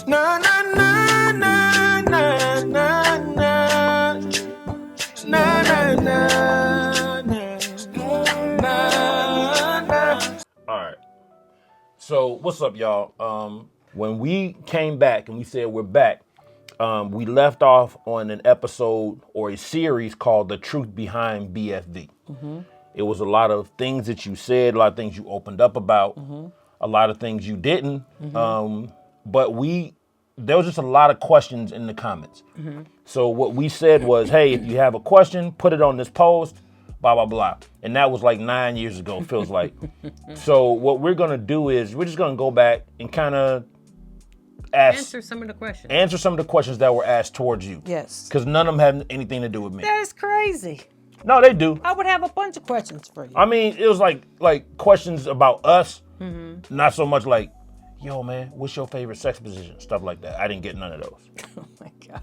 Na na na na na na na na na na. All right. So what's up, y'all? When we came back and we said we're back, we left off on an episode or a series called "The Truth Behind BFV." Mm-hmm. It was a lot of things that you said, a lot of things you opened up about, a lot of things you didn't. But there was just a lot of questions in the comments. So what we said was, hey, if you have a question, put it on this post, blah, blah, blah. And that was like 9 years ago, feels like. So what we're going to do is we're just going to go back and kind of answer some of the questions that were asked towards you. Yes. Because none of them have anything to do with me. That is crazy. No, they do. I would have a bunch of questions for you. I mean, it was like questions about us, not so much like, yo, man, what's your favorite sex position? Stuff like that. I didn't get none of those. Oh, my God.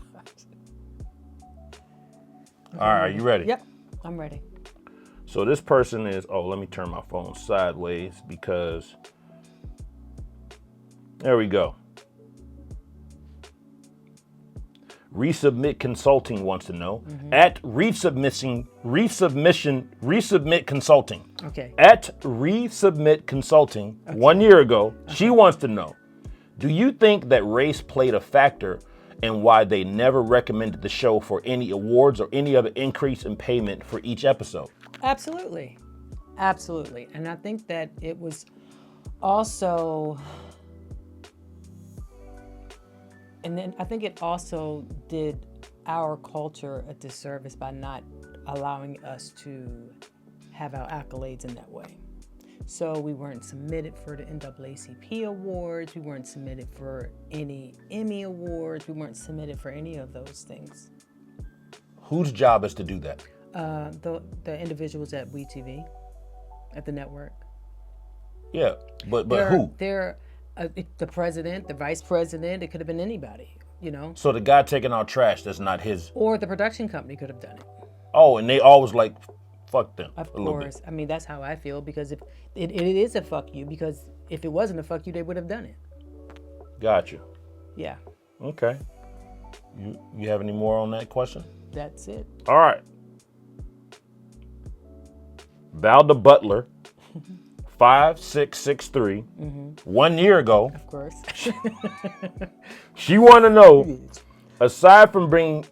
All right, are you ready? Yep, I'm ready. So this person is, let me turn my phone sideways because, there we go. Resubmit Consulting wants to know at resubmit consulting. Okay. At resubmit consulting 1 year ago, she wants to know, do you think that race played a factor in why they never recommended the show for any awards or any other increase in payment for each episode? Absolutely. Absolutely. And I think that it was also, and then I think it also did our culture a disservice by not allowing us to have our accolades in that way. So we weren't submitted for the NAACP awards. We weren't submitted for any Emmy awards. We weren't submitted for any of those things. Whose job is to do that? The individuals at WeTV, at the network. Yeah, but who? They're the president, the vice president. It could have been anybody, So the guy taking out trash, that's not his. Or the production company could have done it. Oh, and they always like, fuck them. Of course. I mean, that's how I feel, because if it is a fuck you, because if it wasn't a fuck you, they would have done it. Gotcha. Yeah. Okay. You have any more on that question? That's it. All right. Valda Butler, 5663, 1 year ago. Of course. She want to know, aside from being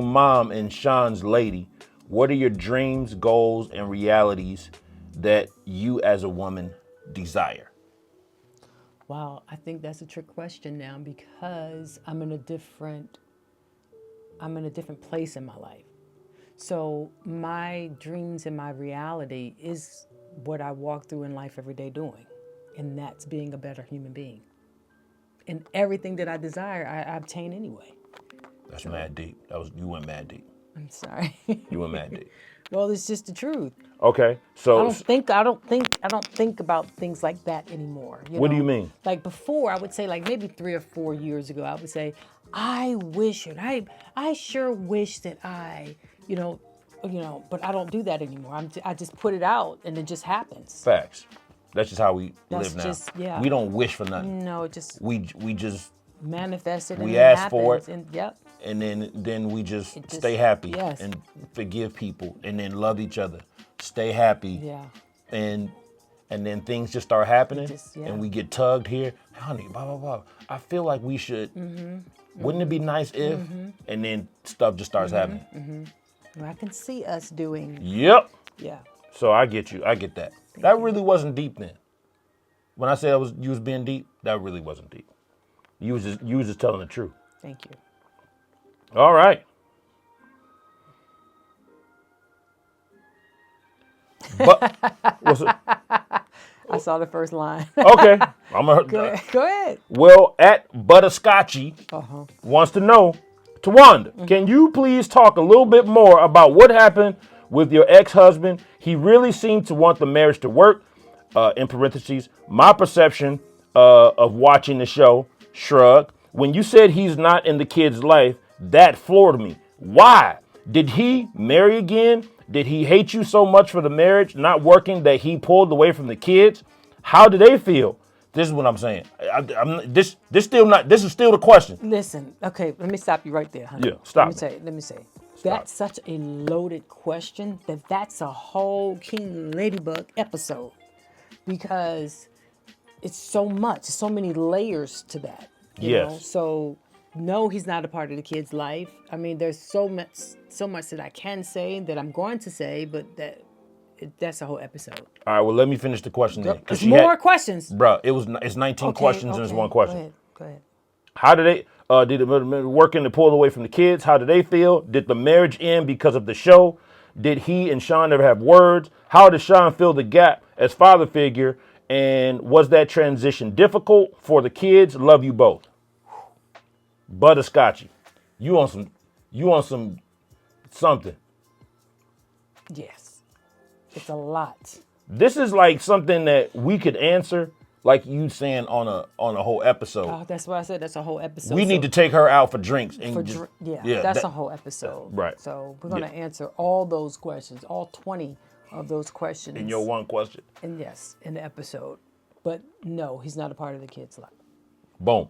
mom and Sean's lady, what are your dreams, goals, and realities that you as a woman desire? Wow, I think that's a trick question now, because I'm in a different place in my life. So my dreams and my reality is what I walk through in life every day doing, and that's being a better human being. And everything that I desire, I obtain anyway. That's mad deep. You went mad deep. I'm sorry. You went mad deep. Well, it's just the truth. Okay, so I don't think about things like that anymore. What do you mean? Like before, I would say, like maybe 3 or 4 years ago, I would say, I wish it. I sure wish that I, but I don't do that anymore. I just put it out and it just happens. Facts. That's just how we live now. Yeah. We don't wish for nothing. No, it just we just manifest it. We ask for it. And yep. And then we just stay happy. Yes. And forgive people, and then love each other. Stay happy. Yeah. And then things just start happening, yeah. And we get tugged here, honey, blah blah blah. I feel like we should. Wouldn't it be nice if? And then stuff just starts happening. Well, I can see us doing. Yep. Yeah. So I get you. I get that. That really wasn't deep then. When I said you was being deep, that really wasn't deep. You was just telling the truth. Thank you. All right. But what's it? I saw the first line. Okay. I'm gonna Go ahead. Well, at Butterscotchy wants to know, Tawanda, can you please talk a little bit more about what happened with your ex-husband? He really seemed to want the marriage to work. In parentheses, my perception of watching the show, shrug. When you said he's not in the kid's life, that floored me. Why? Did he marry again? Did he hate you so much for the marriage not working that he pulled away from the kids? How do they feel? This is what I'm saying. This is still the question. Listen, okay, let me stop you right there, honey. Yeah, stop Let me say. That's such a loaded question that's a whole King Ladybug episode because it's so much, so many layers to that. You know? So no, he's not a part of the kid's life. I mean, there's so much that I can say that I'm going to say, but that's a whole episode. All right, well, let me finish the question then. There's more questions. Bro, it's 19 questions and it's one question. Go ahead. How did did it working to pull away from the kids? How did they feel? Did the marriage end because of the show? Did he and Sean ever have words? How did Sean fill the gap as father figure? And was that transition difficult for the kids? Love you both. Butterscotchy. You want something. Yes. It's a lot. This is like something that we could answer, like you saying on a whole episode. Oh, that's what I said. That's a whole episode. We need to take her out for drinks. And that's a whole episode. Right. So we're going to answer all those questions, all 20 of those questions. In your one question. And yes, in the episode. But no, he's not a part of the kid's life. Boom.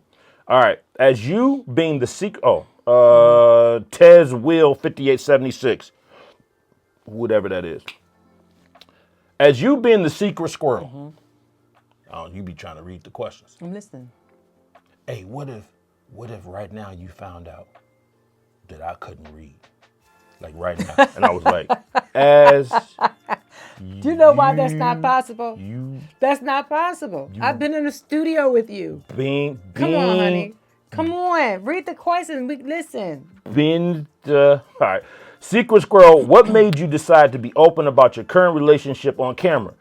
All right. As you being the secret, Tez Will 5876, whatever that is. As you being the secret squirrel, you be trying to read the questions. I'm listening. Hey, what if right now you found out that I couldn't read? Like right now. And I was like, do you know why that's not possible? That's not possible. I've been in the studio with you. Come on, honey. Come on. Read the questions. Listen. All right. Secret Squirrel, what made you decide to be open about your current relationship on camera?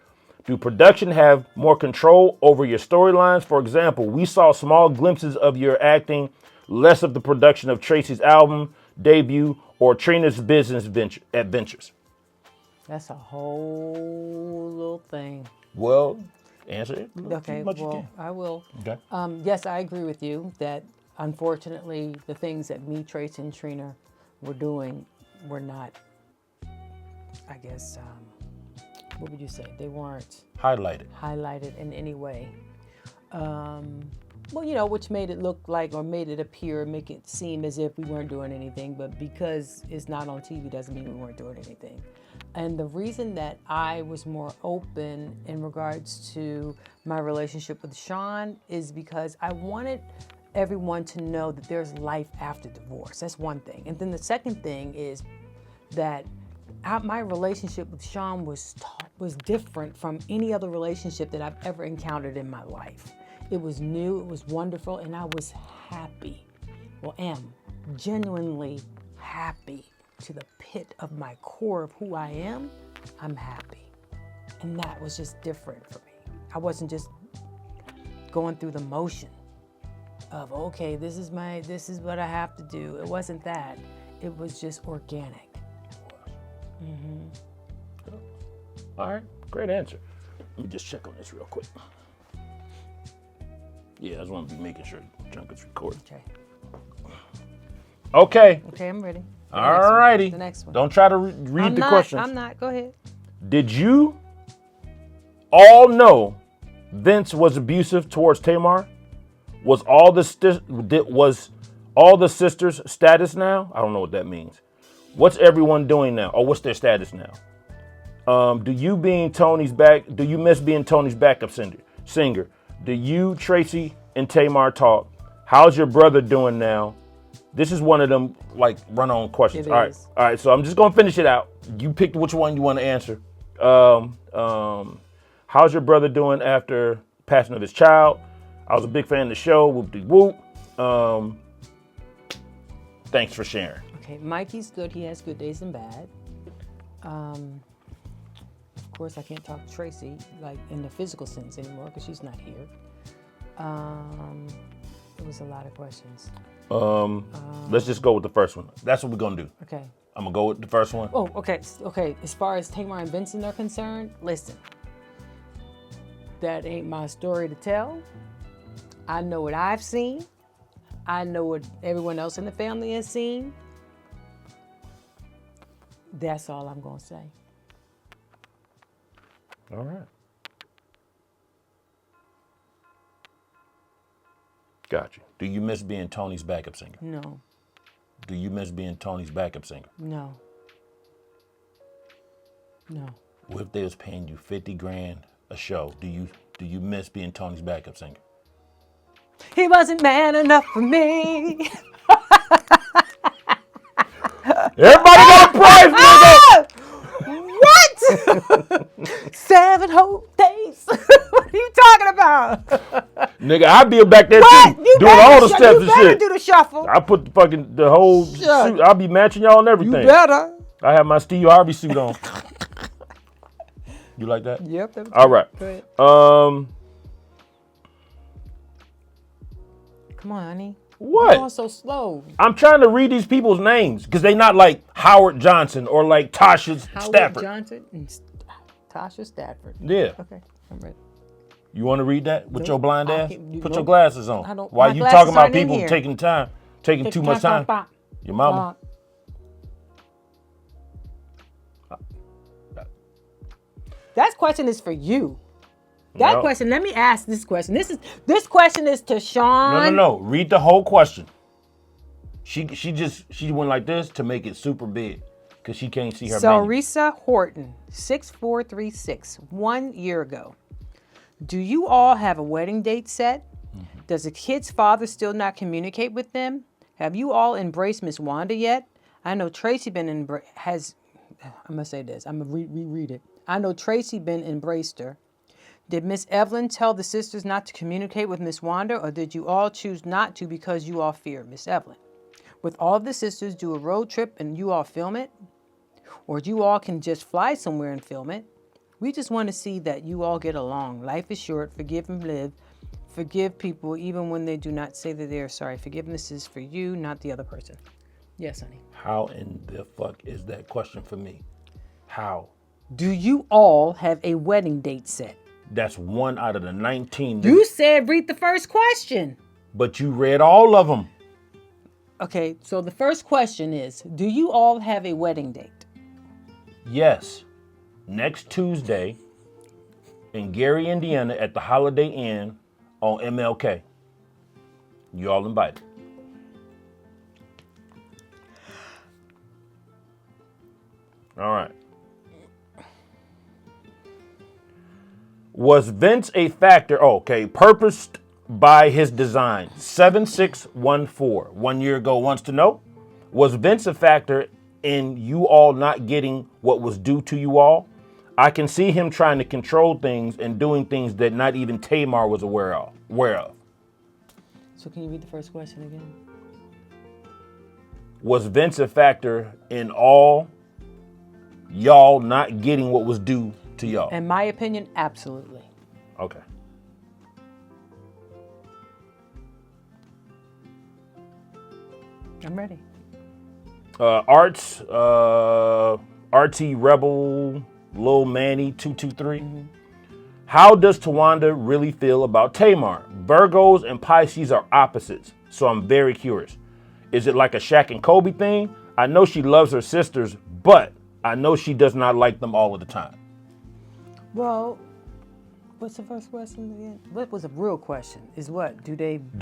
Do production have more control over your storylines? For example, we saw small glimpses of your acting, less of the production of Tracy's album debut or Trina's business adventures. That's a whole little thing. Well, answer it. Okay, well, I will. Okay. Yes, I agree with you that unfortunately the things that me, Tracy, and Trina were doing were not, I guess, what would you say? They weren't highlighted in any way. Well, which made it look like, or made it appear, make it seem as if we weren't doing anything, but because it's not on TV doesn't mean we weren't doing anything. And the reason that I was more open in regards to my relationship with Sean is because I wanted everyone to know that there's life after divorce. That's one thing. And then the second thing is that my relationship with Sean was different from any other relationship that I've ever encountered in my life. It was new, it was wonderful, and I was happy. Well, am genuinely happy to the pit of my core of who I am. I'm happy. And that was just different for me. I wasn't just going through the motion of, okay, this is what I have to do. It wasn't that. It was just organic. All right, great answer. Let me just check on this real quick. Yeah, I just want to be making sure junk is recorded. Okay. Okay, I'm ready. All righty. The next one. Don't try to read the questions. I'm not. Go ahead. Did you all know Vince was abusive towards Tamar? Was all the sisters' status now? I don't know what that means. What's everyone doing now? Or what's their status now? Do you miss being Tony's backup singer? Do you, Tracy, and Tamar talk? How's your brother doing now? This is one of them like run-on questions. All right. So I'm just gonna finish it out. You pick which one you want to answer. How's your brother doing after passing of his child? I was a big fan of the show. Whoop-de-whoop. Thanks for sharing. Okay, Mikey's good. He has good days and bad. Of course, I can't talk to Tracy like in the physical sense anymore because she's not here. It was a lot of questions. Let's just go with the first one. That's what we're gonna do. Okay. I'm gonna go with the first one. Oh, okay. Okay. As far as Tamar and Vincent are concerned, listen. That ain't my story to tell. I know what I've seen. I know what everyone else in the family has seen. That's all I'm gonna say. All right. Got you. Do you miss being Tony's backup singer? No. Do you miss being Tony's backup singer? No. No. What if they was paying you $50,000 a show? Do you miss being Tony's backup singer? He wasn't man enough for me. Everybody got a prize, What? 7 whole days. What are you talking about? nigga. I'd be back there What? too, You doing better all the shu- steps you and better shit. do the shuffle. I put the whole Shut. suit. I'll be matching y'all and everything. You better. I have my Steve Harvey suit on. You like that? Yep. That was All right. Go ahead. Come on, honey. You're What? going so slow. I'm trying to read these people's names because they not like Howard Johnson or like Tasha Howard Stafford. Johnson and Tasha Stafford. Yeah. Okay, I'm ready. You want to read that with Nope. your blind I ass? can't- Put nope. your glasses on. I don't- Why my you glasses talking about aren't in people here. taking too much time? Your mama. That question is for you. That No. question. Let me ask this question. This question is to Sean. No. Read the whole question. She went like this to make it super big because she can't see her So menu. Risa Horton, 6436, 1 year ago. Do you all have a wedding date set? Does the kid's father still not communicate with them? Have you all embraced Miss Wanda yet? I know Tracy I'm gonna say this. I'm gonna reread it. I know Tracy embraced her. Did Miss Evelyn tell the sisters not to communicate with Miss Wanda, or did you all choose not to because you all fear Miss Evelyn? With all of the sisters do a road trip and you all film it? Or you all can just fly somewhere and film it? We just want to see that you all get along. Life is short. Forgive and live. Forgive people even when they do not say that they are sorry. Forgiveness is for you, not the other person. Yes, honey. How in the fuck is that question for me? How? Do you all have a wedding date set? That's one out of the 19. You said read the first question. But you read all of them. Okay, so the first question is, do you all have a wedding date? Yes. Next Tuesday in Gary, Indiana at the Holiday Inn on MLK. You all invited. All right. Was Vince a factor? Oh, okay. Purposed by his design. 7614. 1 year ago wants to know. Was Vince a factor in you all not getting what was due to you all? I can see him trying to control things and doing things that not even Tamar was aware of. So can you read the first question again? Was Vince a factor in all y'all not getting what was due to y'all? In my opinion, absolutely. Okay. I'm ready. Arts, RT Rebel, Lil Manny 223. How does Tawanda really feel about Tamar? Virgos and Pisces are opposites, so I'm very curious. Is it like a Shaq and Kobe thing? I know she loves her sisters, but I know she does not like them all of the time. Well, what's the first question again? What was a real question? Is what? Do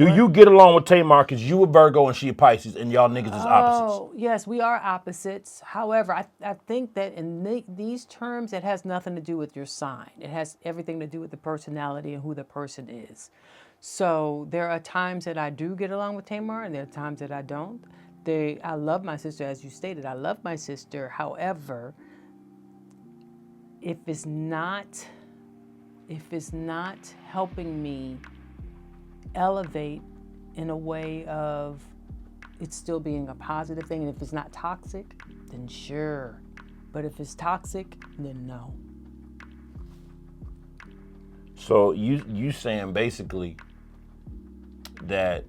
you get along with Tamar because you a Virgo and she a Pisces and y'all niggas is opposites? Oh, yes, we are opposites. However, I think that in these terms, it has nothing to do with your sign. It has everything to do with the personality and who the person is. So there are times that I do get along with Tamar and there are times that I don't. I love my sister, as you stated. I love my sister. However, if it's not helping me elevate in a way of it's still being a positive thing, and if it's not toxic, then sure. But if it's toxic, then no. So you saying basically that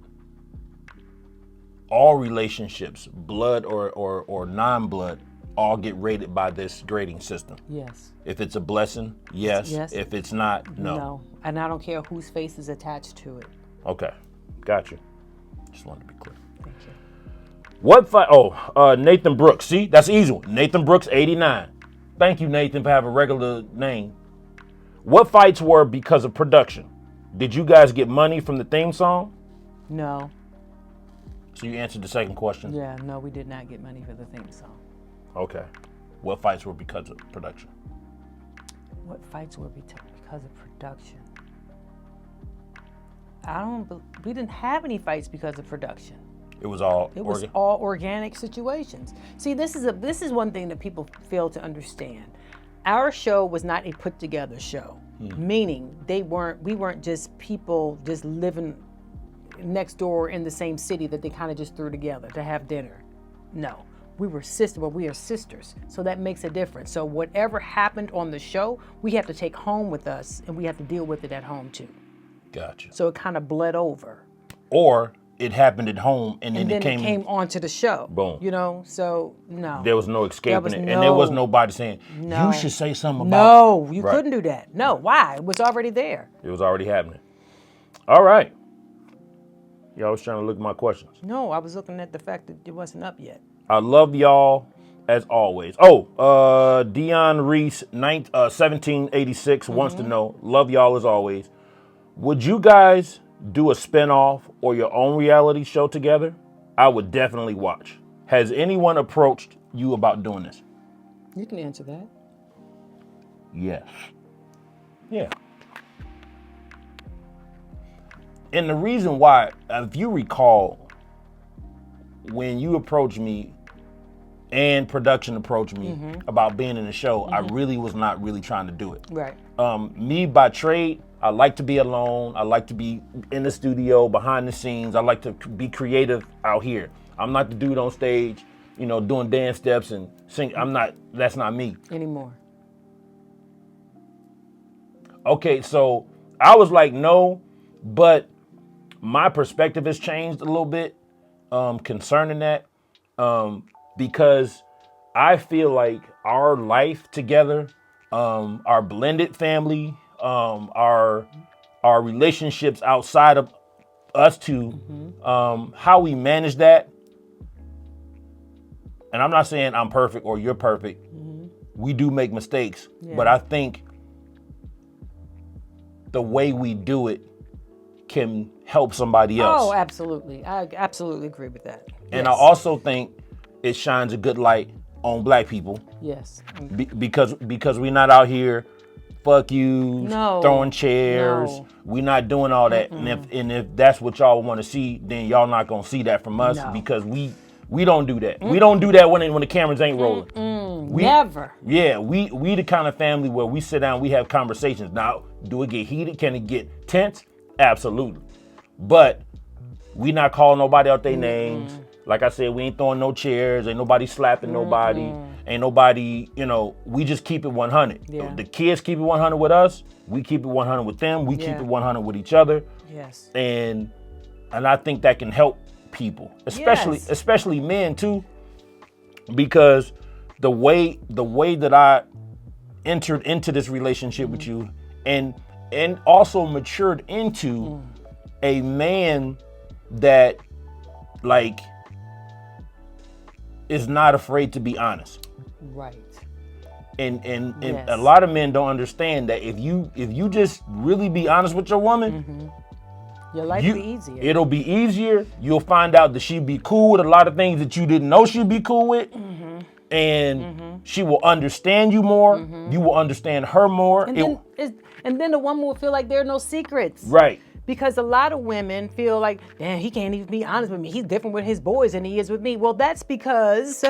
all relationships, blood or non-blood, all get rated by this grading system. Yes. If it's a blessing, yes. Yes. If it's not, no. No. And I don't care whose face is attached to it. Okay. Got you. Just wanted to be clear. Thank you. What fight? Oh, Nathan Brooks. See, that's an easy one. Nathan Brooks, 89. Thank you, Nathan, for having a regular name. What fights were because of production? Did you guys get money from the theme song? No. So you answered the second question? Yeah, no, we did not get money for the theme song. Okay. What fights were because of production? What fights were because of production? We didn't have any fights because of production. It was all all organic situations. See, this is one thing that people fail to understand. Our show was not a put together show, meaning we weren't just people just living next door in the same city that they kind of just threw together to have dinner. No, we are sisters. So that makes a difference. So whatever happened on the show, we have to take home with us, and we have to deal with it at home too. Gotcha. So it kind of bled over. Or it happened at home and then it came onto the show. Boom. You know, so no. There was no escaping it. And there was nobody saying, you should say something about No, you couldn't do that. No, why? It was already there. It was already happening. All right. Y'all was trying to look at my questions. No, I was looking at the fact that it wasn't up yet. I love y'all as always. Oh, Dion Reese, 1786 wants to know, love y'all as always. Would you guys do a spinoff or your own reality show together? I would definitely watch. Has anyone approached you about doing this? You can answer that. Yes. Yeah. And the reason why, if you recall, when you approached me and production approached me about being in the show, I really was not really trying to do it. Right. Me by trade, I like to be alone. I like to be in the studio, behind the scenes. I like to be creative out here. I'm not the dude on stage, doing dance steps and sing. That's not me. Anymore. Okay, so I was like, no, but my perspective has changed a little bit concerning that because I feel like our life together, our blended family, our relationships outside of us two, how we manage that. And I'm not saying I'm perfect or you're perfect. We do make mistakes, but I think the way we do it can help somebody else. Oh, absolutely. I absolutely agree with that. And I also think it shines a good light on black people. Yes. Because we're not out here fuck you, throwing chairs. No. We're not doing all that. And if that's what y'all want to see, then y'all not gonna see that from us because we don't do that. We don't do that when the cameras ain't rolling. Never. Yeah, we the kind of family where we sit down, we have conversations. Now, do it get heated? Can it get tense? Absolutely. But we not calling nobody out their names. Like I said, we ain't throwing no chairs. Ain't nobody slapping nobody. Ain't nobody, we just keep it 100. Yeah. The kids keep it 100 with us. We keep it 100 with them. We keep it 100 with each other. Yes. And I think that can help people, especially men too, because the way that I entered into this relationship with you and also matured into a man that like is not afraid to be honest. Right. And a lot of men don't understand that if you just really be honest with your woman, your life will be easier. It'll be easier. You'll find out that she'd be cool with a lot of things that you didn't know she'd be cool with. And she will understand you more. You will understand her more. And then the woman will feel like there are no secrets. Right. Because a lot of women feel like, damn, he can't even be honest with me. He's different with his boys than he is with me. Well, that's because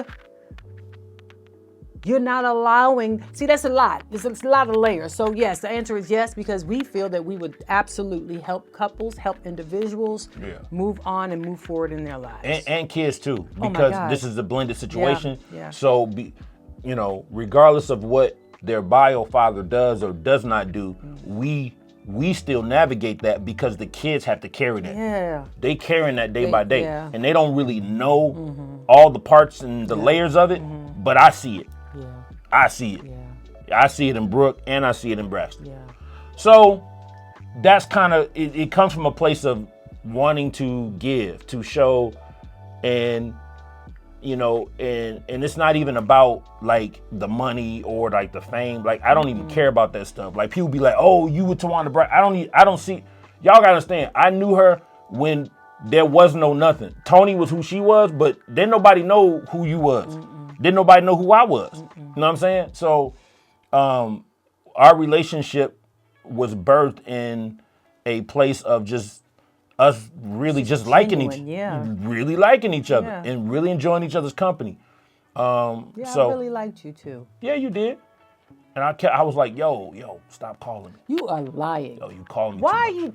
you're not allowing. See, that's a lot. There's a lot of layers. So yes, the answer is yes, because we feel that we would absolutely help couples, help individuals move on and move forward in their lives. And kids too, because this is a blended situation. Yeah. So, regardless of what their bio father does or does not do, we still navigate that because the kids have to carry that. Yeah. They carrying that day by day. Yeah. And they don't really know all the parts and the layers of it, but I see it. Yeah. I see it. Yeah. I see it in Brooke and I see it in Braxton. Yeah. So that's kind of, it comes from a place of wanting to give, to show, and and it's not even about like the money or like the fame. Like I don't even care about that stuff. Like people be like, "Oh, you with Tawanda Braxton." I don't see. Y'all gotta understand. I knew her when there was no nothing. Tony was who she was, but didn't nobody know who you was. Didn't nobody know who I was. You know what I'm saying? So our relationship was birthed in a place of just us really just liking really liking each other and really enjoying each other's company. I really liked you too. Yeah, you did. And I was like, yo, stop calling me. You are lying. Yo, you calling me Why too are much. you?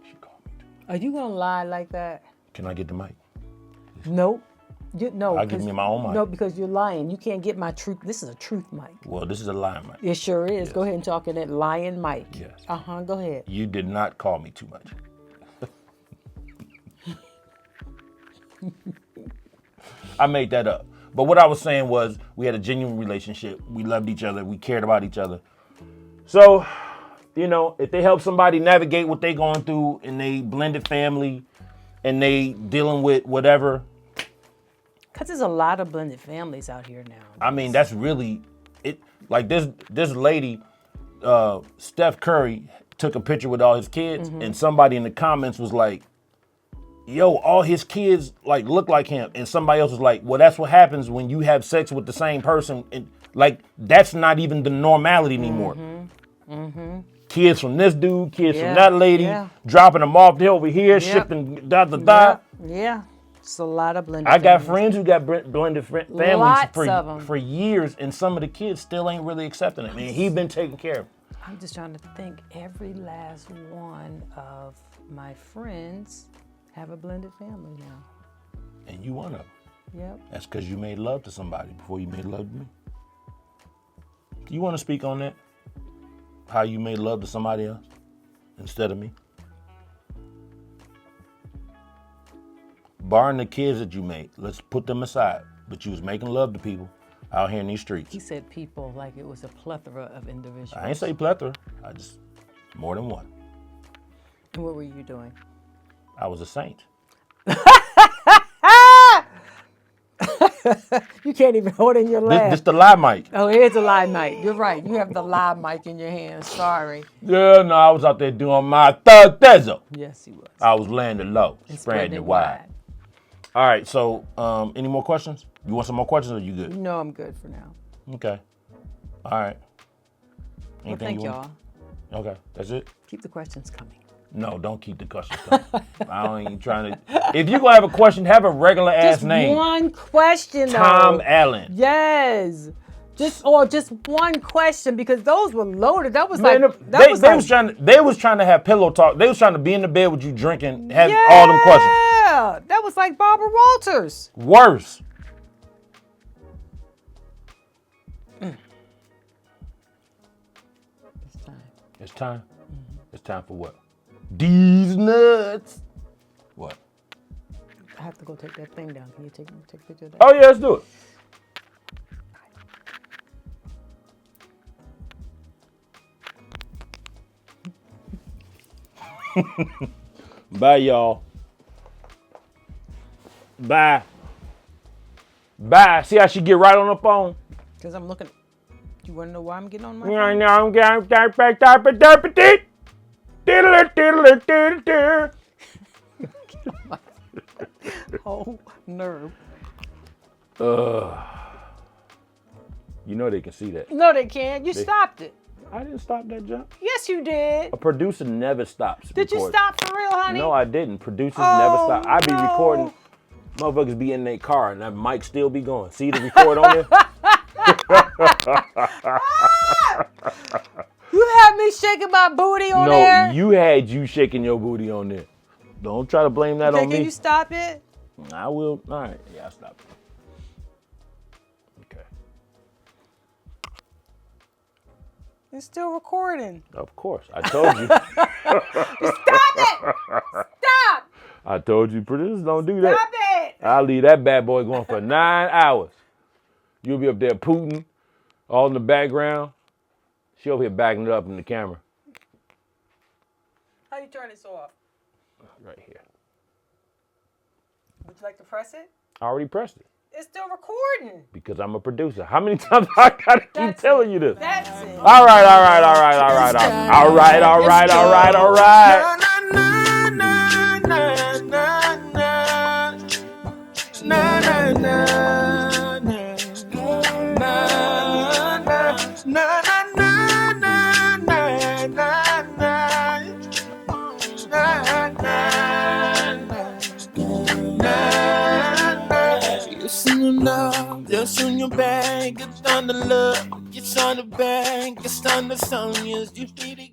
She called me too much. Are you gonna lie like that? Can I get the mic? Nope. No. I'll give me my own mic. No, because you're lying. You can't get my truth. This is a truth mic. Well, this is a lying mic. It sure is. Go ahead and talk in that lying mic. Yes. Go ahead. You did not call me too much. I made that up. But what I was saying was we had a genuine relationship. We loved each other. We cared about each other. So, if they help somebody navigate what they going through and they blended family and they dealing with whatever. Because there's a lot of blended families out here now. I mean, that's really it. Like this lady, Steph Curry, took a picture with all his kids, and somebody in the comments was like, yo, all his kids like look like him. And somebody else was like, well, that's what happens when you have sex with the same person. And like, that's not even the normality anymore. Kids from this dude, kids from that lady, dropping them off there over here, shipping da. Yeah. It's a lot of blended I got families. friends who got blended families Lots of them. for years, and some of the kids still ain't really accepting it. I mean, he's been taken care of. I'm just trying to think. Every last one of my friends have a blended family now. And you one of them. Yep. That's because you made love to somebody before you made love to me. You want to speak on that? How you made love to somebody else instead of me? Barring the kids that you made, let's put them aside. But you was making love to people out here in these streets. He said people like it was a plethora of individuals. I ain't say plethora. I just more than one. And what were you doing? I was a saint. You can't even hold in your laugh. This the lie mic. Oh, here's the lie mic. You're right. You have the lie mic in your hand. Sorry. Yeah, no, I was out there doing my third thizzle. Yes, he was. I was laying it low, And spreading it wide. All right, so any more questions? You want some more questions or you good? No, I'm good for now. Okay. All right. Well, thank you y'all. want? Okay, that's it? Keep the questions coming. No, don't keep the questions coming. I don't even trying to. If you're going to have a question, have a regular ass name. One question, though. Tom Allen. Yes. Just one question, because those were loaded. That was Man, they was trying to have pillow talk. They was trying to be in the bed with you drinking, have all them questions. Yeah, that was like Barbara Walters. Worse. It's time. It's time. It's time for what? These nuts. What? I have to go take that thing down. Can you take a picture of that? Oh yeah, let's do it. Bye, y'all. Bye. Bye. See how she get right on the phone? Because I'm looking. You want to know why I'm getting on my Right phone? now, I'm getting diddle. Oh, nerve. You know they can see that. No, they can't. You stopped it. I didn't stop that jump. Yes, you did. A producer never stops. Did you stop for real, honey? No, I didn't. Producers never stop. I be no. recording. Motherfuckers be in their car and that mic still be going. See the record on there? You had me shaking my booty on there? No, you had you shaking your booty on there. Don't try to blame that on me. Can you stop it? I will. All right. Yeah, I'll stop it. Okay. It's still recording. Of course. I told you. Stop it! Stop! I told you, producers don't do that. Stop it! I'll leave that bad boy going for 9 hours. You'll be up there Putin, all in the background. She over here backing it up in the camera. How you turn this off? Right here. Which like to press it? I already pressed it It's still recording. because I'm a producer. How many times I gotta keep That's telling it. you this? That's it. All right. Just on your bag, it's on the look, it's on the bag, it's on the song, yes, you need it.